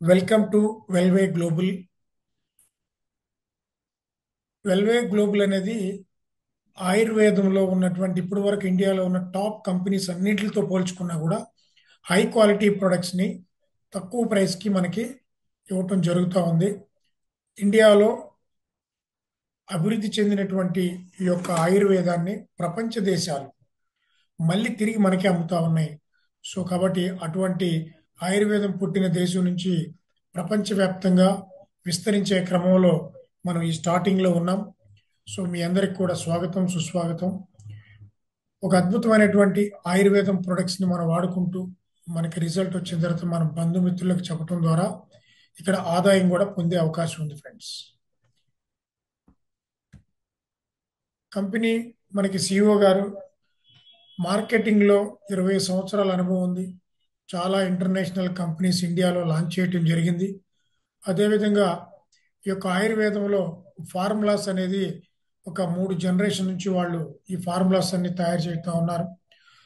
Welcome to Welvay Global. Welvay Global అనేది ఆయుర్వేదంలో ఉన్నటువంటి ఇప్పటి వరకు ఇండియాలో ఉన్న టాప్ కంపెనీస్ అన్నింటితో పోల్చుకున్నా కూడా హై క్వాలిటీ ప్రొడక్ట్స్ని తక్కువ ప్రైస్కి మనకి ఇవ్వటం జరుగుతూ ఉంది. ఇండియాలో అభివృద్ధి చెందినటువంటి ఈ యొక్క ఆయుర్వేదాన్ని ప్రపంచ దేశాలు మళ్ళీ తిరిగి మనకే అమ్ముతా ఉన్నాయి. సో కాబట్టి అటువంటి ఆయుర్వేదం పుట్టిన దేశం నుంచి ప్రపంచవ్యాప్తంగా విస్తరించే క్రమంలో మనం ఈ స్టార్టింగ్లో ఉన్నాం. సో మీ అందరికి కూడా స్వాగతం, సుస్వాగతం. ఒక అద్భుతమైనటువంటి ఆయుర్వేదం ప్రొడక్ట్స్ని మనం వాడుకుంటూ మనకి రిజల్ట్ వచ్చిన తర్వాత మన బంధుమిత్రులకు చెప్పడం ద్వారా ఇక్కడ ఆదాయం కూడా పొందే అవకాశం ఉంది ఫ్రెండ్స్. కంపెనీ మనకి సిఇఓ గారు మార్కెటింగ్లో 20 సంవత్సరాల అనుభవం ఉంది. చాలా ఇంటర్నేషనల్ కంపెనీస్ ఇండియాలో లాంచ్ చేయటం జరిగింది. అదేవిధంగా ఈ యొక్క ఆయుర్వేదంలో ఫార్ములాస్ అనేది ఒక 3 జనరేషన్ నుంచి వాళ్ళు ఈ ఫార్ములాస్ అన్ని తయారు చేస్తూ ఉన్నారు.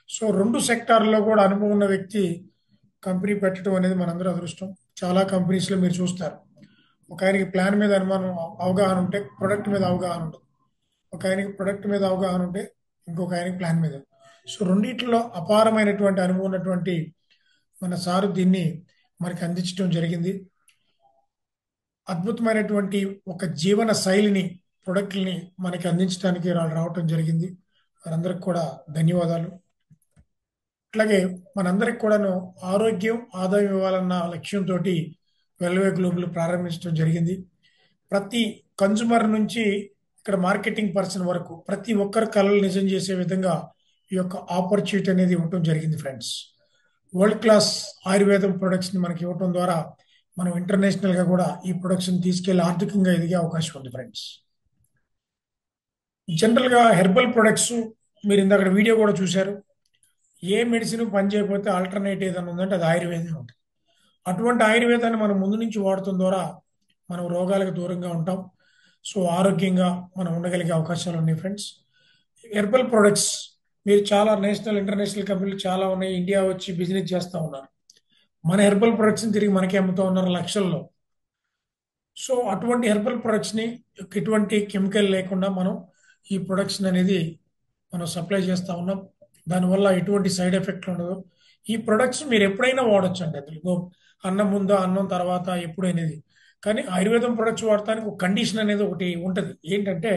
సో 2 సెక్టార్లో కూడా అనుభవం ఉన్న వ్యక్తి కంపెనీ పెట్టడం అనేది మనందరూ అదృష్టం. చాలా కంపెనీస్లో మీరు చూస్తారు, ఒక ఆయనకి ప్లాన్ మీద అనుమానం అవగాహన ఉంటే ప్రొడక్ట్ మీద అవగాహన ఉండదు. ఒక ఆయనకి ప్రొడక్ట్ మీద అవగాహన ఉంటే ఇంకొక ఆయనకి ప్లాన్ మీద. సో రెండిట్లో అపారమైనటువంటి అనుభవం ఉన్నటువంటి మన సారు దీన్ని మనకి అందించడం జరిగింది. అద్భుతమైనటువంటి ఒక జీవన శైలిని ప్రొడక్ట్ని మనకి అందించడానికి వాళ్ళు రావటం జరిగింది. వారందరికి కూడా ధన్యవాదాలు. అట్లాగే మనందరికి కూడాను ఆరోగ్యం, ఆదాయం ఇవ్వాలన్న లక్ష్యంతో వెల్వే గ్లోబల్ ప్రారంభించడం జరిగింది. ప్రతి కన్జ్యూమర్ నుంచి ఇక్కడ మార్కెటింగ్ పర్సన్ వరకు ప్రతి ఒక్కరి కళలు నిజం చేసే విధంగా ఈ యొక్క ఆపర్చునిటీ అనేది ఇవ్వటం జరిగింది ఫ్రెండ్స్. వరల్డ్ క్లాస్ ఆయుర్వేదం ప్రొడక్ట్స్ని మనకి ఇవ్వటం ద్వారా మనం ఇంటర్నేషనల్గా కూడా ఈ ప్రొడక్ట్స్ని తీసుకెళ్లి ఆర్థికంగా ఎదిగే అవకాశం ఉంది ఫ్రెండ్స్. జనరల్గా హెర్బల్ ప్రొడక్ట్స్ మీరు ఇందాక వీడియో కూడా చూశారు. ఏ మెడిసిన్ పని చేయకపోతే ఆల్టర్నేట్ ఏదైనా ఉందంటే అది ఆయుర్వేదం ఉంటుంది. అటువంటి ఆయుర్వేదాన్ని మనం ముందు నుంచి వాడటం ద్వారా మనం రోగాలకు దూరంగా ఉంటాం. సో ఆరోగ్యంగా మనం ఉండగలిగే అవకాశాలు ఉన్నాయి ఫ్రెండ్స్. హెర్బల్ ప్రొడక్ట్స్ మీరు చాలా నేషనల్, ఇంటర్నేషనల్ కంపెనీలు చాలా ఉన్నాయి, ఇండియా వచ్చి బిజినెస్ చేస్తూ ఉన్నారు. మన హెర్బల్ ప్రొడక్ట్స్ని తిరిగి మనకే అమ్ముతూ ఉన్నారు లక్షల్లో. సో అటువంటి హెర్బల్ ప్రొడక్ట్స్ని ఎటువంటి కెమికల్ లేకుండా మనం ఈ ప్రొడక్ట్స్ అనేది మనం సప్లై చేస్తూ ఉన్నాం. దానివల్ల ఎటువంటి సైడ్ ఎఫెక్ట్ ఉండదు. ఈ ప్రొడక్ట్స్ మీరు ఎప్పుడైనా వాడచ్చు అండి. అందులో అన్నం ముందా, అన్నం తర్వాత ఎప్పుడైనది. కానీ ఆయుర్వేదం ప్రొడక్ట్స్ వాడటానికి ఒక కండిషన్ అనేది ఒకటి ఉంటుంది. ఏంటంటే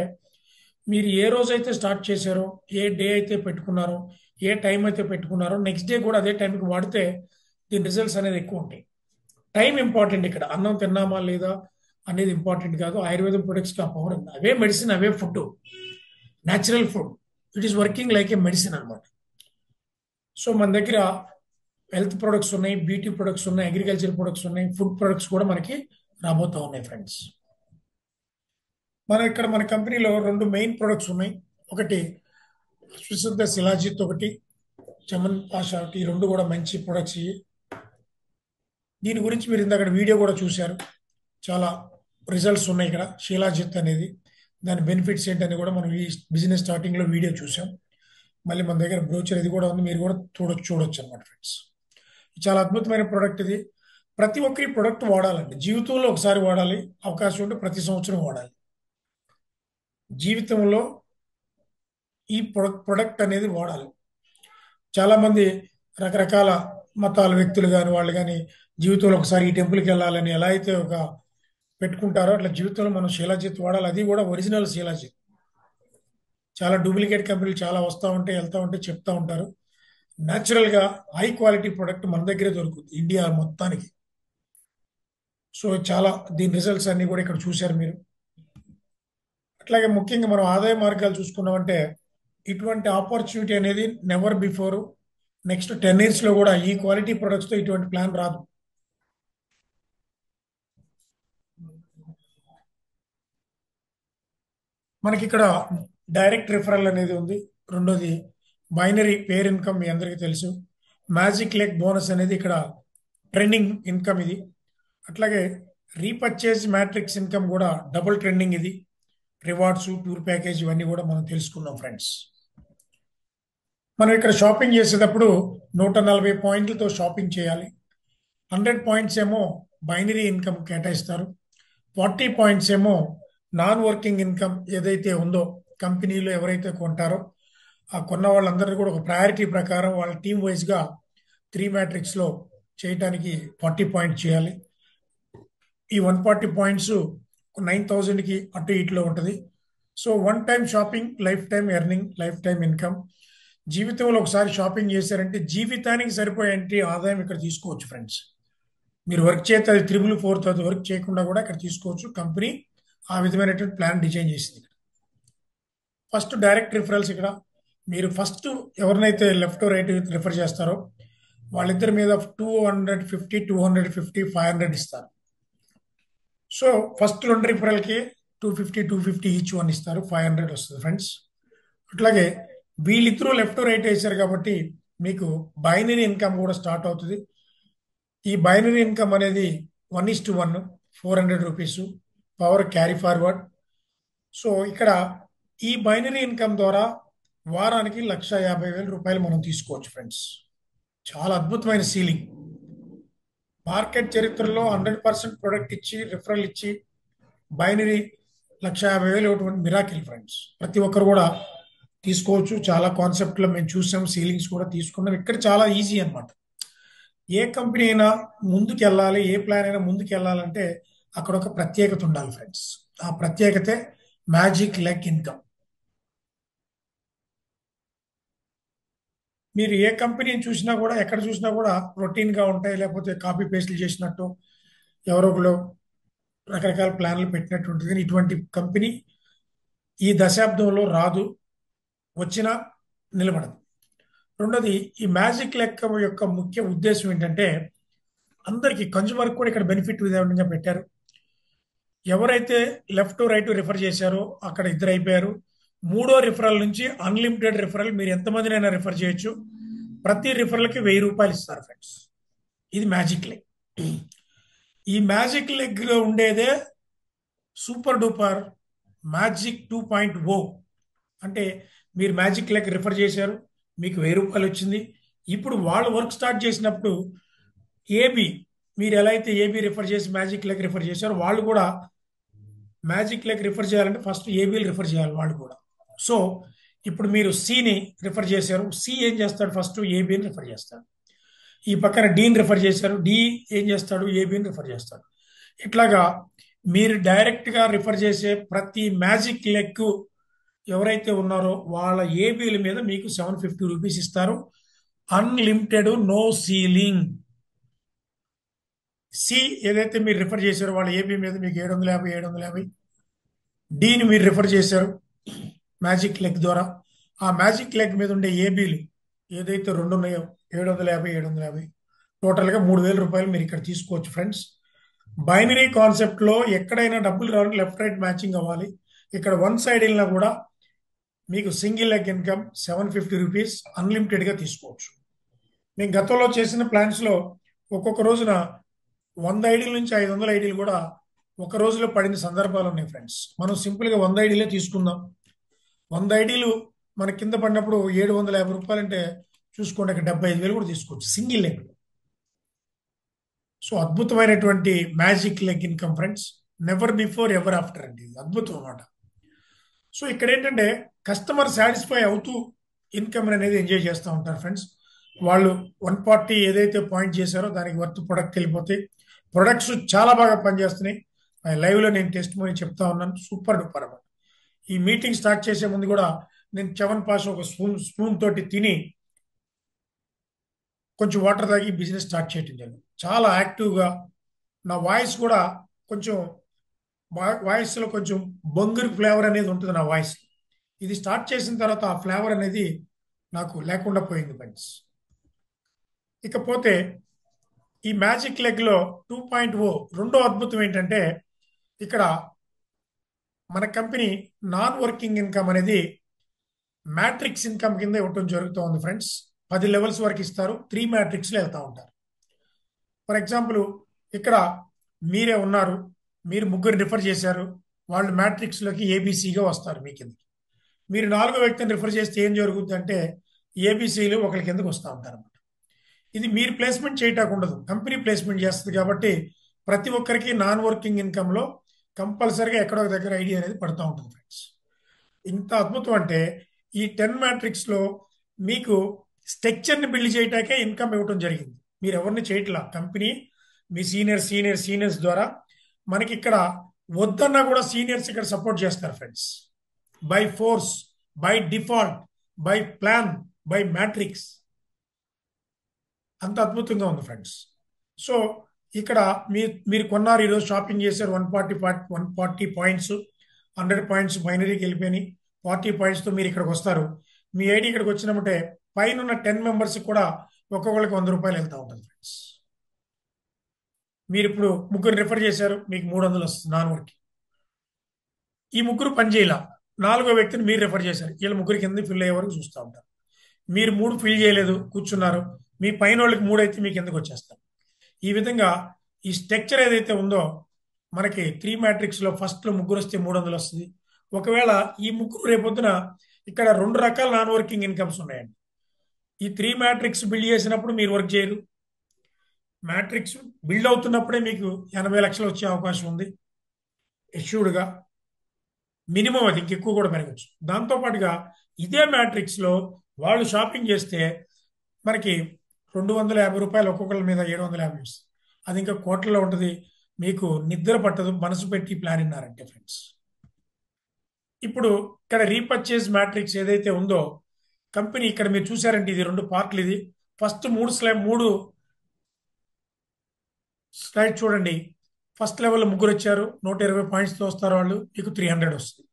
మీరు ఏ రోజైతే స్టార్ట్ చేశారో, ఏ డే అయితే పెట్టుకున్నారో, ఏ టైం అయితే పెట్టుకున్నారో, నెక్స్ట్ డే కూడా అదే టైంకి వాడితే దీని రిజల్ట్స్ అనేది ఎక్కువ ఉంటాయి. టైం ఇంపార్టెంట్ ఇక్కడ. అన్నం తిన్నామా లేదా అనేది ఇంపార్టెంట్ కాదు. ఆయుర్వేదం ప్రొడక్ట్స్కి ఆ పవర్ ఉంది. అవే మెడిసిన్, అవే food, natural food. It is working like a medicine అనమాట. సో మన దగ్గర హెల్త్ ప్రొడక్ట్స్ ఉన్నాయి, బ్యూటీ ప్రొడక్ట్స్ ఉన్నాయి, అగ్రికల్చర్ ప్రొడక్ట్స్ ఉన్నాయి, ఫుడ్ ప్రొడక్ట్స్ కూడా మనకి రాబోతూ ఉన్నాయి ఫ్రెండ్స్. మన కంపెనీలో 2 మెయిన్ ప్రొడక్ట్స్ ఉన్నాయి. ఒకటి విశుద్ధ శిలాజిత్, ఒకటి చమన్ పాషా, ఒకటి. ఈ 2 కూడా మంచి ప్రొడక్ట్స్. దీని గురించి మీరు ఇందాక వీడియో కూడా చూశారు. చాలా రిజల్ట్స్ ఉన్నాయి ఇక్కడ. శిలాజిత్ అనేది దాని బెనిఫిట్స్ ఏంటని కూడా మనం ఈ బిజినెస్ స్టార్టింగ్లో వీడియో చూసాం. మళ్ళీ మన దగ్గర బ్రోచర్ ఇది కూడా ఉంది, మీరు కూడా చూడొచ్చు అనమాట ఫ్రెండ్స్. చాలా అద్భుతమైన ప్రోడక్ట్ ఇది. ప్రతి ఒక్కరి ప్రొడక్ట్ వాడాలండి. జీవితంలో ఒకసారి వాడాలి, అవకాశం ఉంటే ప్రతి సంవత్సరం వాడాలి. జీవితంలో ఈ ప్రొడక్ట్ అనేది వాడాలి. చాలామంది రకరకాల మతాల వ్యక్తులు కానీ వాళ్ళు కానీ జీవితంలో ఒకసారి ఈ టెంపుల్కి వెళ్ళాలని ఎలా అయితే ఒక పెట్టుకుంటారో అట్లా జీవితంలో మనం శిలాజిత్ వాడాలి. అది కూడా ఒరిజినల్ శిలాజిత్. చాలా డూప్లికేట్ కంపెనీలు చాలా వస్తూ ఉంటాయి, వెళ్తూ ఉంటాయి, చెప్తూ ఉంటారు. న్యాచురల్గా హై క్వాలిటీ ప్రొడక్ట్ మన దగ్గరే దొరుకుతుంది ఇండియా మొత్తానికి. సో చాలా దీని రిజల్ట్స్ అన్ని కూడా ఇక్కడ చూశారు మీరు. అట్లాగే ముఖ్యంగా మనం ఆదాయ మార్గాలు చూసుకున్నామంటే ఇటువంటి ఆపర్చునిటీ అనేది నెవర్ బిఫోర్. నెక్స్ట్ 10 yearsలో కూడా ఈ క్వాలిటీ ప్రొడక్ట్స్తో ఇటువంటి ప్లాన్ రాదు. మనకి ఇక్కడ డైరెక్ట్ రిఫరల్ అనేది ఉంది. రెండోది బైనరీ పేర్ ఇన్కమ్, మీ అందరికీ తెలుసు. మ్యాజిక్ లెగ్ బోనస్ అనేది ఇక్కడ ట్రెండింగ్ ఇన్కమ్ ఇది. అట్లాగే రీపర్చేజ్ మ్యాట్రిక్స్ ఇన్కమ్ కూడా డబుల్ ట్రెండింగ్ ఇది. రివార్డ్స్, టూర్ ప్యాకేజ్ ఇవన్నీ కూడా మనం తెలుసుకున్నాం ఫ్రెండ్స్. మనం ఇక్కడ షాపింగ్ చేసేటప్పుడు 140 పాయింట్లతో షాపింగ్ చేయాలి. 100 పాయింట్స్ ఏమో బైనరీ ఇన్కమ్ కేటాయిస్తారు. 40 పాయింట్స్ ఏమో నాన్ వర్కింగ్ ఇన్కమ్ ఏదైతే ఉందో కంపెనీలో ఎవరైతే కొంటారో ఆ కొన్న వాళ్ళందరినీ కూడా ఒక ప్రయారిటీ ప్రకారం వాళ్ళ టీమ్ వైజ్గా 3 మ్యాట్రిక్స్లో చేయడానికి 40 పాయింట్స్ చేయాలి. ఈ 140 పాయింట్స్ 9,000కి అటు ఇటులో ఉంటుంది. So one time shopping, life time earning, life time income. జీవితంలో ఒకసారి షాపింగ్ చేశారంటే జీవితానికి సరిపోయేంటి ఆదాయం ఇక్కడ తీసుకోవచ్చు ఫ్రెండ్స్. మీరు వర్క్ చేస్తే అది 3,4 అది వర్క్ చేయకుండా కూడా ఇక్కడ తీసుకోవచ్చు. కంపెనీ ఆ విధమైనటువంటి ప్లాన్ డిజైన్ చేసింది. First direct referrals. ఇక్కడ మీరు ఫస్ట్ ఎవరినైతే లెఫ్ట్ రైట్ రిఫర్ చేస్తారో వాళ్ళిద్దరి మీద 250, 250, 500 ఇస్తారు. సో ఫస్ట్ 2 రిఫరల్కి 250 ఈచ్ వన్ ఇస్తారు. 500 వస్తుంది ఫ్రెండ్స్. అట్లాగే వీళ్ళిద్దరూ లెఫ్ట్ రైట్ వేశారు కాబట్టి మీకు బైనరీ ఇన్కమ్ కూడా స్టార్ట్ అవుతుంది. ఈ బైనరీ ఇన్కమ్ అనేది 1:1, 400 rupees power carry forward. So ఇక్కడ ఈ బైనరీ ఇన్కమ్ ద్వారా వారానికి 1,50,000 రూపాయలు మనం తీసుకోవచ్చు ఫ్రెండ్స్. చాలా అద్భుతమైన సీలింగ్. మార్కెట్ చరిత్రలో 100% ప్రొడక్ట్ ఇచ్చి రిఫరల్ ఇచ్చి బైనరీ 1,50,000 ఇవ్వటువంటి మిరాకిల్ ఫ్రెండ్స్. ప్రతి ఒక్కరు కూడా తీసుకోవచ్చు. చాలా కాన్సెప్ట్లో మేము చూసాం, సీలింగ్స్ కూడా తీసుకున్నాం. ఇక్కడ చాలా ఈజీ అన్నమాట. ఏ కంపెనీ అయినా ముందుకు వెళ్ళాలి, ఏ ప్లాన్ అయినా ముందుకు వెళ్ళాలంటే అక్కడ ఒక ప్రత్యేకత ఉండాలి ఫ్రెండ్స్. ఆ ప్రత్యేకతే మ్యాజిక్ లెగ్ ఇన్కమ్. మీరు ఏ కంపెనీని చూసినా కూడా ఎక్కడ చూసినా కూడా రొటీన్గా ఉంటాయి, లేకపోతే కాపీ పేస్ట్లు చేసినట్టు ఎవరో ఒకరు రకరకాల ప్లాన్లు పెట్టినట్టు ఉంటుంది. కానీ ఇటువంటి కంపెనీ ఈ దశాబ్దంలో రాదు, వచ్చినా నిలబడదు. రెండోది, ఈ మ్యాజిక్ లెక్క యొక్క ముఖ్య ఉద్దేశం ఏంటంటే అందరికీ కన్జ్యూమర్కి కూడా ఇక్కడ బెనిఫిట్ విధంగా పెట్టారు. ఎవరైతే లెఫ్ట్ రైట్ రిఫర్ చేశారో అక్కడ ఇద్దరు అయిపోయారు. మూడో రిఫరల్ నుంచి అన్లిమిటెడ్ రిఫరల్, మీరు ఎంతమందినైనా రిఫర్ చేయొచ్చు. ప్రతి రిఫరల్కి 1,000 రూపాయలు ఇస్తారు ఫ్రెండ్స్. ఇది మ్యాజిక్ లెగ్. ఈ మ్యాజిక్ లెగ్లో ఉండేదే సూపర్ డూపర్ మ్యాజిక్ 2.0. అంటే మీరు మ్యాజిక్ లెగ్ రిఫర్ చేశారు, మీకు 1,000 రూపాయలు వచ్చింది. ఇప్పుడు వాళ్ళు వర్క్ స్టార్ట్ చేసినప్పుడు ఏబి, మీరు ఎలా అయితే ఏబి రిఫర్ చేసి మ్యాజిక్ లెగ్ రిఫర్ చేశారో వాళ్ళు కూడా మ్యాజిక్ లెగ్ రిఫర్ చేయాలంటే ఫస్ట్ ఏబిలు రిఫర్ చేయాలి వాళ్ళు కూడా. సో ఇప్పుడు మీరు సిని రిఫర్ చేశారు, సి ఏం చేస్తాడు, ఫస్ట్ ఏబిని రిఫర్ చేస్తాడు. ఈ పక్కన డీని రిఫర్ చేశారు, డి ఏం చేస్తాడు, ఏబిని రిఫర్ చేస్తాడు. ఇట్లాగా మీరు డైరెక్ట్గా రిఫర్ చేసే ప్రతి మ్యాజిక్ లెగ్ ఎవరైతే ఉన్నారో వాళ్ళ ఏబీల మీద మీకు 750 రూపీస్ ఇస్తారు. Unlimited, no ceiling. సి ఏదైతే మీరు రిఫర్ చేశారో వాళ్ళ ఏబీ మీద మీకు 750, 750. డీని మీరు రిఫర్ చేశారు మ్యాజిక్ లెగ్ ద్వారా, ఆ మ్యాజిక్ లెగ్ మీద ఉండే ఏబీలు ఏదైతే 2 ఉన్నాయో 750, 750, టోటల్గా 3,000 రూపాయలు మీరు ఇక్కడ తీసుకోవచ్చు ఫ్రెండ్స్. బైనరీ కాన్సెప్ట్లో ఎక్కడైనా డబ్బులు రావాలి, లెఫ్ట్ రైట్ మ్యాచింగ్ అవ్వాలి. ఇక్కడ వన్ సైడ్ వెళ్ళినా కూడా మీకు సింగిల్ లెగ్ ఇన్కమ్ 750 రూపీస్ అన్లిమిటెడ్గా తీసుకోవచ్చు. మేము గతంలో చేసిన ప్లాన్స్లో ఒక్కొక్క రోజున 100 ఐడీల నుంచి 500 ఐడీలు కూడా ఒక రోజులో పడిన సందర్భాలు ఉన్నాయి ఫ్రెండ్స్. మనం సింపుల్గా 100 ఐడీలే తీసుకుందాం. 100 ఐడీలు మన కింద పడినప్పుడు 750 రూపాయలు అంటే చూసుకోండి, అక్కడ 75,000 కూడా తీసుకోవచ్చు సింగిల్ లెగ్. సో అద్భుతమైనటువంటి magic leg income friends. Never before ever after అండి, అద్భుతం అన్నమాట. సో ఇక్కడ ఏంటంటే కస్టమర్ సాటిస్ఫై అవుతూ ఇన్కమ్ అనేది ఎంజాయ్ చేస్తూ ఉంటారు ఫ్రెండ్స్. వాళ్ళు 140 ఏదైతే పాయింట్ చేశారో దానికి వర్త్ ప్రొడక్ట్ వెళ్ళిపోతాయి. ప్రొడక్ట్స్ చాలా బాగా పనిచేస్తున్నాయి. లైవ్లో నేను టెస్ట్ మోని చెప్తా ఉన్నాను, సూపర్ డూపర్ అన్నమాట. ఈ మీటింగ్ స్టార్ట్ చేసే ముందు కూడా నేను చవన్ప్రాష్ ఒక స్పూన్ తోటి తిని కొంచెం వాటర్ తాగి బిజినెస్ స్టార్ట్ చేయటం జరిగింది. చాలా యాక్టివ్గా నా వాయిస్ కూడా కొంచెం వాయిస్లో కొంచెం బొంగురు ఫ్లేవర్ అనేది ఉంటుంది నా వాయిస్. ఇది స్టార్ట్ చేసిన తర్వాత ఆ ఫ్లేవర్ అనేది నాకు లేకుండా పోయింది ఫ్రెండ్స్. ఇకపోతే ఈ మ్యాజిక్ లెగ్లో 2.0 రెండో అద్భుతం ఏంటంటే ఇక్కడ మన కంపెనీ నాన్ వర్కింగ్ ఇన్కమ్ అనేది మ్యాట్రిక్స్ ఇన్కమ్ కింద ఇవ్వటం జరుగుతూ ఉంది ఫ్రెండ్స్. 10 లెవెల్స్ వరకు ఇస్తారు, 3 మ్యాట్రిక్స్లో వెళ్తూ ఉంటారు. ఫర్ ఎగ్జాంపుల్ ఇక్కడ మీరే ఉన్నారు, మీరు 3 రిఫర్ చేశారు, వాళ్ళు మ్యాట్రిక్స్లోకి ఏబీసీగా వస్తారు మీ కిందకి. మీరు 4వ వ్యక్తిని రిఫర్ చేస్తే ఏం జరుగుతుంది అంటే ఏబీసీలు ఒకరి కిందకి వస్తూ ఉంటారు అన్నమాట. ఇది మీరు ప్లేస్మెంట్ చేయటానికి ఉండదు, కంపెనీ ప్లేస్మెంట్ చేస్తుంది. కాబట్టి ప్రతి ఒక్కరికి నాన్ వర్కింగ్ ఇన్కమ్లో కంపల్సరీగా ఎక్కడో ఒక దగ్గర ఐడియా అనేది పడుతూ ఉంటుంది ఫ్రెండ్స్. ఇంత అద్భుతం అంటే ఈ 10 మ్యాట్రిక్స్లో మీకు స్ట్రక్చర్ని బిల్డ్ చేయటాకే ఇన్కమ్ ఇవ్వటం జరిగింది. మీరు ఎవరిని చేయట్లా, కంపెనీ మీ సీనియర్స్ ద్వారా మనకి ఇక్కడ వద్దన్నా కూడా సీనియర్స్ ఇక్కడ సపోర్ట్ చేస్తారు friends. By force, by default, by plan, by matrix. అంత అద్భుతంగా ఉంది ఫ్రెండ్స్. సో ఇక్కడ మీరు కొన్నారు, ఈరోజు షాపింగ్ చేశారు, 140 పాయింట్స్, 100 పాయింట్స్ బైనరీకి వెళ్ళిపోయినాయి. 40 పాయింట్స్తో మీరు ఇక్కడికి వస్తారు. మీ ఐడి ఇక్కడికి వచ్చినప్పుడే పైన ఉన్న 10 మెంబర్స్కి కూడా ఒక్కొక్కరికి 100 రూపాయలు వెళ్తూ ఉంటుంది ఫ్రెండ్స్. మీరు ఇప్పుడు ముగ్గురు రిఫర్ చేశారు, మీకు 300 వస్తుంది నాన్ వర్క్. ఈ ముగ్గురు పని చేయాల, 4గో వ్యక్తిని మీరు రిఫర్ చేశారు, వీళ్ళ ముగ్గురు కింద ఫిల్ అయ్యే వరకు చూస్తూ ఉంటారు. మీరు 3 ఫిల్ చేయలేదు, కూర్చున్నారు, మీ పైన వాళ్ళకి 3 అయితే మీకు ఎందుకు వచ్చేస్తారు. ఈ విధంగా ఈ స్ట్రక్చర్ ఏదైతే ఉందో మనకి 3 మ్యాట్రిక్స్లో ఫస్ట్లో ముగ్గురు వస్తే 300 వస్తుంది. ఒకవేళ ఈ ముగ్గురు రేపొద్దున ఇక్కడ 2 రకాల నాన్ వర్కింగ్ ఇన్కమ్స్ ఉన్నాయండి. ఈ 3 మ్యాట్రిక్స్ బిల్డ్ చేసినప్పుడు మీరు వర్క్ చేయరు, మ్యాట్రిక్స్ బిల్డ్ అవుతున్నప్పుడే మీకు 80 లక్షలు వచ్చే అవకాశం ఉంది ఎష్యూర్డ్గా. మినిమం అది ఇంకెక్కువ కూడా పెరగచ్చు. దాంతోపాటుగా ఇదే మ్యాట్రిక్స్లో వాళ్ళు షాపింగ్ చేస్తే మనకి 250 రూపాయలు ఒక్కొక్కరి మీద 750 వస్తుంది. అది ఇంకా కోట్లలో ఉంటుంది. మీకు నిద్ర పట్టదు మనసు పెట్టి ప్లాన్ విన్నారంటే ఫ్రెండ్స్. ఇప్పుడు ఇక్కడ రీపర్చేజ్ మ్యాట్రిక్స్ ఏదైతే ఉందో కంపెనీ, ఇక్కడ మీరు చూసారంటే ఇది 2 పార్ట్లు. ఇది ఫస్ట్ 3 స్లైడ్ చూడండి. ఫస్ట్ లెవెల్ ముగ్గురు వచ్చారు, 120 పాయింట్స్తో వస్తారు వాళ్ళు, మీకు 300 వస్తుంది.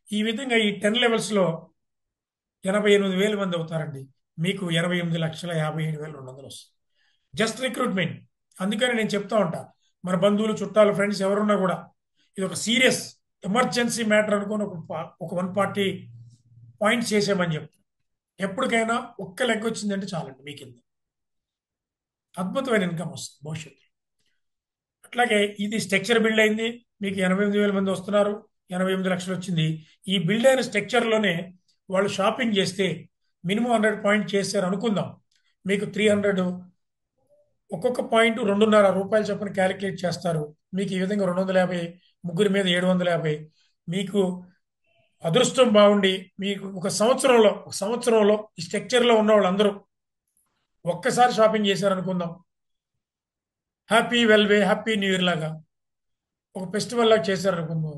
ఈ విధంగా ఈ 10 లెవెల్స్లో 88,000 మంది అవుతారండి, మీకు 88,57,200 వస్తుంది. Just recruitment. అందుకని నేను చెప్తా ఉంటా, మన బంధువులు, చుట్టాలు, ఫ్రెండ్స్ ఎవరున్నా కూడా ఇది ఒక సీరియస్ ఎమర్జెన్సీ మ్యాటర్ అనుకుని ఒక 140 పాయింట్స్ చేసామని చెప్తాను. ఎప్పటికైనా ఒక్క లెక్క వచ్చిందంటే చాలండి, మీ కింద అద్భుతమైన ఇన్కమ్ వస్తుంది భవిష్యత్తు. అట్లాగే ఇది స్ట్రక్చర్ బిల్డ్ అయింది, మీకు 88,000 మంది వస్తున్నారు, 88 లక్షలు వచ్చింది. ఈ బిల్డ్ అయిన స్ట్రక్చర్లోనే వాళ్ళు షాపింగ్ చేస్తే మినిమం 100 పాయింట్ చేశారు అనుకుందాం, మీకు 300, ఒక్కొక్క పాయింట్ 2.5 రూపాయలు చొప్పున క్యాలిక్యులేట్ చేస్తారు. మీకు ఈ విధంగా 250, ముగ్గురి మీద 750. మీకు అదృష్టం బాగుండి మీకు ఒక సంవత్సరంలో ఈ స్ట్రక్చర్లో ఉన్న వాళ్ళందరూ ఒక్కసారి షాపింగ్ చేశారనుకుందాం, happy Welvay, happy new year లాగా ఒక ఫెస్టివల్ లాగా చేశారనుకుందాం,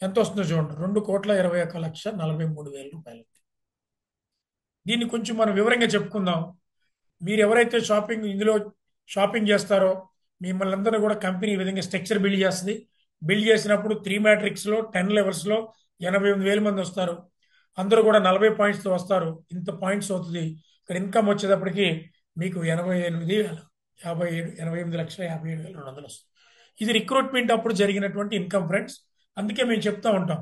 ఎంత వస్తుందో చూడండి, 2,21,43,000 రూపాయలు. దీన్ని కొంచెం మనం వివరంగా చెప్పుకుందాం. మీరు ఎవరైతే ఇందులో షాపింగ్ చేస్తారో మిమ్మల్ని అందరూ కూడా కంపెనీ ఈ విధంగా స్ట్రక్చర్ బిల్డ్ చేస్తుంది. బిల్డ్ చేసినప్పుడు 3 మ్యాట్రిక్స్లో 10 లెవెల్స్లో 88,000 మంది వస్తారు. అందరూ కూడా 40 పాయింట్స్తో వస్తారు. ఇంత పాయింట్స్ అవుతుంది. ఇక్కడ ఇన్కమ్ వచ్చేటప్పటికి మీకు 88,57,200 వస్తుంది. ఇది రిక్రూట్మెంట్ అప్పుడు జరిగినటువంటి ఇన్కమ్ ఫ్రెండ్స్. అందుకే మేము చెప్తా ఉంటాం,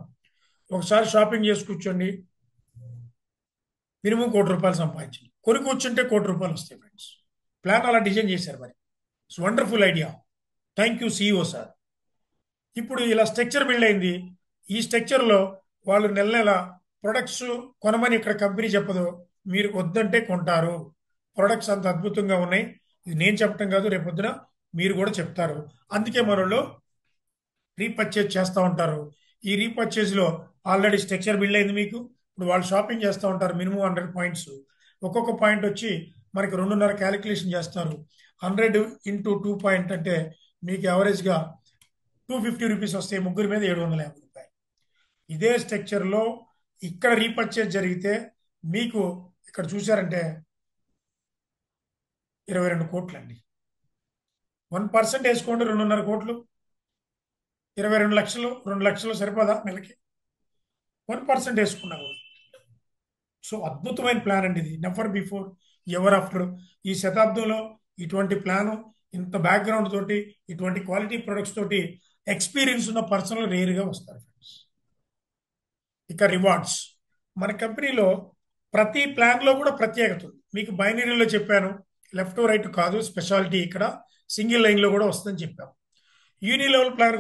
ఒకసారి షాపింగ్ చేసి కూర్చోండి, మినిమం 1 కోటి రూపాయలు సంపాదించండి. కొని కూర్చుంటే 1 కోటి రూపాయలు వస్తాయి ఫ్రెండ్స్. ప్లాన్ అలా డిజైన్ చేశారు మరి. It's wonderful idea. Thank you CEO sir. ఇప్పుడు ఇలా స్ట్రక్చర్ బిల్డ్ అయింది. ఈ స్ట్రక్చర్లో వాళ్ళు నెల నెల ప్రొడక్ట్స్ కొనమని ఇక్కడ కంపెనీ చెప్పదు, మీరు వద్దంటే కొంటారు. ప్రొడక్ట్స్ అంత అద్భుతంగా ఉన్నాయి. ఇది నేను చెప్పటం కాదు, రేపొద్దున మీరు కూడా చెప్తారు. అందుకే మనలో రీపర్చేజ్ చేస్తూ ఉంటారు. ఈ రీపర్చేజ్లో ఆల్రెడీ స్ట్రక్చర్ బిల్డ్ అయింది మీకు. ఇప్పుడు వాళ్ళు షాపింగ్ చేస్తూ ఉంటారు, మినిమం 100 పాయింట్స్. ఒక్కొక్క పాయింట్ వచ్చి మనకి 2.5 క్యాలిక్యులేషన్ చేస్తారు. 100 ఇంటూ 2 పాయింట్ అంటే మీకు యావరేజ్గా 250 రూపీస్ వస్తాయి. ముగ్గురి మీద 750 రూపాయలు. ఇదే స్ట్రక్చర్లో ఇక్కడ రీపర్చేజ్ జరిగితే మీకు ఇక్కడ చూసారంటే 22 కోట్లు అండి. 1% వేసుకోండి, 2.5 కోట్లు, 22 లక్షలు. 2 లక్షలు సరిపోదా నెలకి? 1% వేసుకున్నాము. సో అద్భుతమైన ప్లాన్ అండి ఇది. Never before ever after. ఈ శతాబ్దంలో ఇటువంటి ప్లాను, ఇంత బ్యాక్గ్రౌండ్ తోటి, ఇటువంటి క్వాలిటీ ప్రొడక్ట్స్ తోటి ఎక్స్పీరియన్స్ ఉన్న పర్సనల్ రేర్గా వస్తారు ఫ్రెండ్స్. ఇక రివార్డ్స్. మన కంపెనీలో ప్రతి ప్లాన్లో కూడా ప్రత్యేకత ఉంది. మీకు బైనరీలో చెప్పాను, లెఫ్ట్ రైట్ కాదు, స్పెషాలిటీ ఇక్కడ సింగిల్ లైన్లో కూడా వస్తుందని చెప్పాము. యూని లెవెల్ ప్లాన్